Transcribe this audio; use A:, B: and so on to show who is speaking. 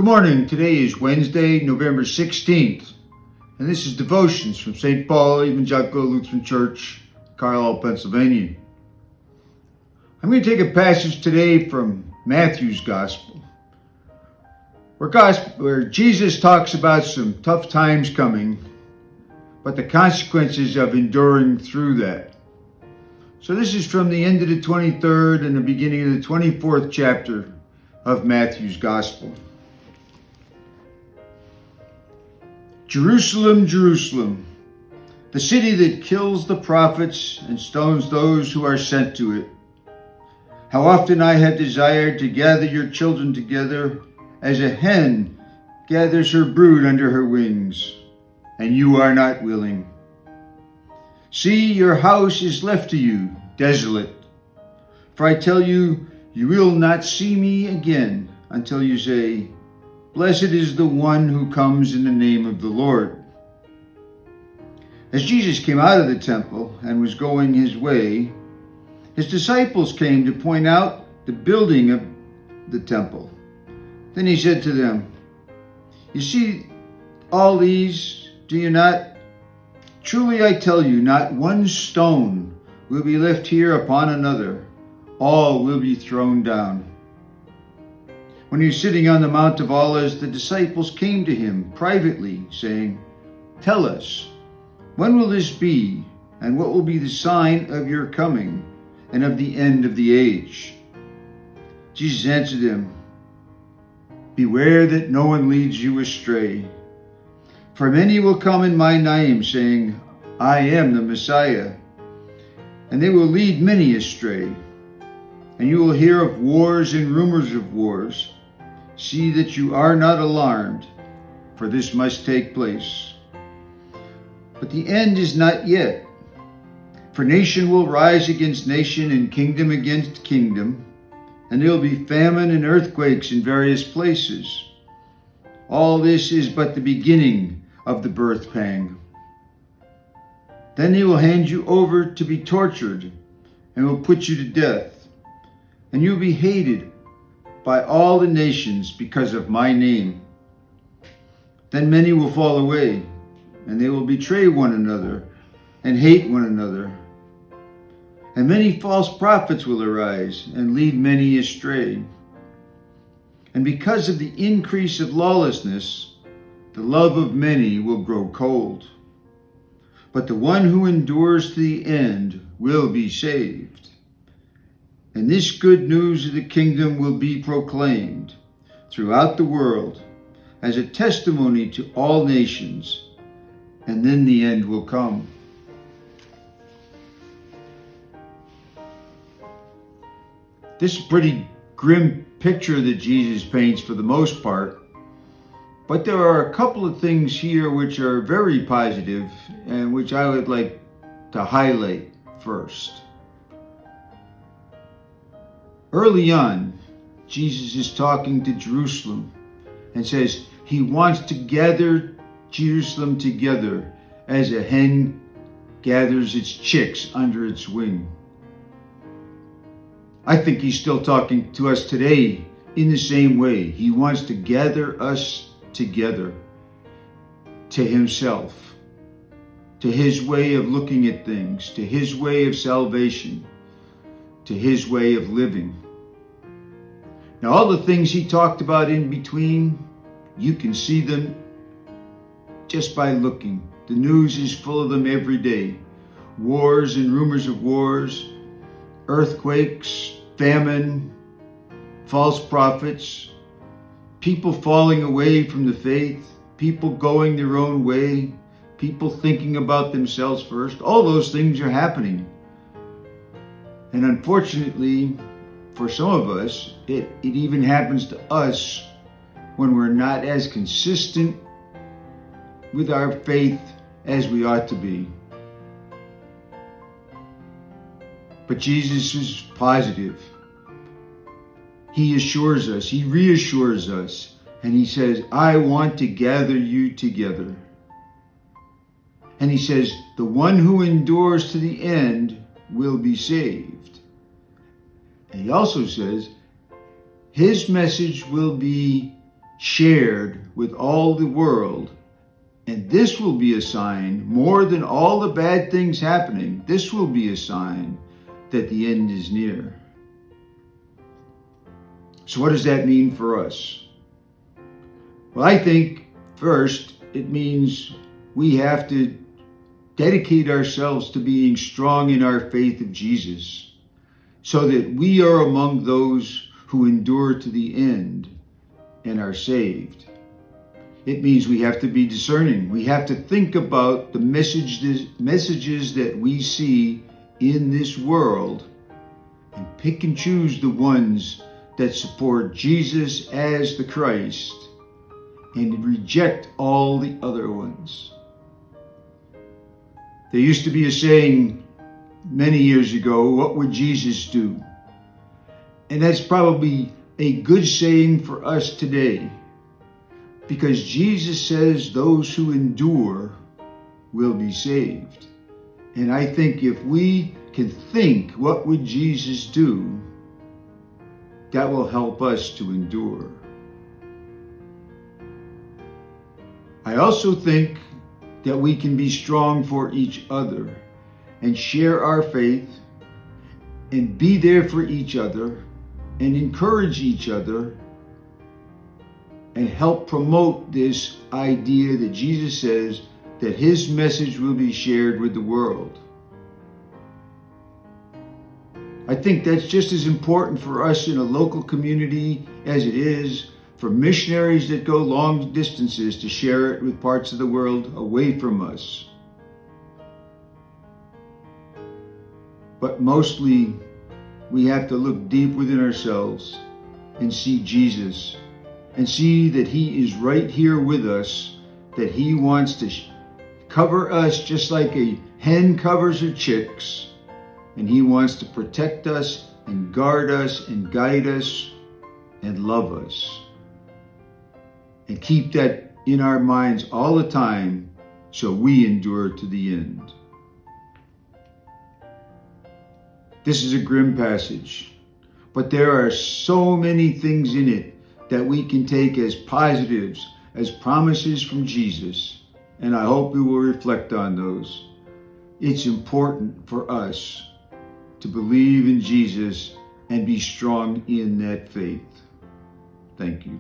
A: Good morning. Today is Wednesday, November 16th, and this is Devotions from St. Paul Evangelical Lutheran Church, Carlisle, Pennsylvania. I'm going to take a passage today from Matthew's Gospel, where Jesus talks about some tough times coming, but the consequences of enduring through that. So this is from the end of the 23rd and the beginning of the 24th chapter of Matthew's Gospel. Jerusalem, Jerusalem, the city that kills the prophets and stones those who are sent to it. How often I have desired to gather your children together as a hen gathers her brood under her wings, and you are not willing. See, your house is left to you desolate. For I tell you, you will not see me again until you say, Blessed is the one who comes in the name of the Lord. As Jesus came out of the temple and was going his way, his disciples came to point out the building of the temple. Then he said to them, You see all these, do you not? Truly I tell you, not one stone will be left here upon another. All will be thrown down. When he was sitting on the Mount of Olives, the disciples came to him privately, saying, Tell us, when will this be, and what will be the sign of your coming and of the end of the age? Jesus answered them, Beware that no one leads you astray. For many will come in my name, saying, I am the Messiah, and they will lead many astray. And you will hear of wars and rumors of wars. See that you are not alarmed, for this must take place. But the end is not yet. For nation will rise against nation and kingdom against kingdom, and there will be famine and earthquakes in various places. All this is but the beginning of the birth pang. Then they will hand you over to be tortured and will put you to death, and you will be hated by all the nations because of my name. Then many will fall away, and they will betray one another and hate one another. And many false prophets will arise and lead many astray. And because of the increase of lawlessness, the love of many will grow cold. But the one who endures to the end will be saved. And this good news of the kingdom will be proclaimed throughout the world as a testimony to all nations, and then the end will come. This is a pretty grim picture that Jesus paints for the most part, but there are a couple of things here which are very positive and which I would like to highlight first. Early on, Jesus is talking to Jerusalem and says he wants to gather Jerusalem together as a hen gathers its chicks under its wing. I think he's still talking to us today in the same way. He wants to gather us together to himself, to his way of looking at things, to his way of salvation, to his way of living. Now, all the things he talked about in between, you can see them just by looking. The news is full of them every day. Wars and rumors of wars, earthquakes, famine, false prophets, people falling away from the faith, people going their own way, people thinking about themselves first. All those things are happening. And unfortunately, for some of us, it even happens to us when we're not as consistent with our faith as we ought to be. But Jesus is positive. He assures us, he reassures us, and he says, I want to gather you together. And he says, the one who endures to the end will be saved. And he also says, his message will be shared with all the world. And this will be a sign, more than all the bad things happening, this will be a sign that the end is near. So what does that mean for us? Well, I think first it means we have to dedicate ourselves to being strong in our faith of Jesus, so that we are among those who endure to the end and are saved. It means we have to be discerning. We have to think about the messages that we see in this world and pick and choose the ones that support Jesus as the Christ and reject all the other ones. There used to be a saying many years ago, what would Jesus do? And that's probably a good saying for us today, because Jesus says those who endure will be saved. And I think if we can think, what would Jesus do? That will help us to endure. I also think that we can be strong for each other and share our faith and be there for each other and encourage each other and help promote this idea that Jesus says that his message will be shared with the world. I think that's just as important for us in a local community as it is for missionaries that go long distances to share it with parts of the world away from us. But mostly, we have to look deep within ourselves and see Jesus and see that he is right here with us, that he wants to cover us just like a hen covers her chicks, and he wants to protect us and guard us and guide us and love us. And keep that in our minds all the time so we endure to the end. This is a grim passage, but there are so many things in it that we can take as positives, as promises from Jesus, and I hope we will reflect on those. It's important for us to believe in Jesus and be strong in that faith. Thank you.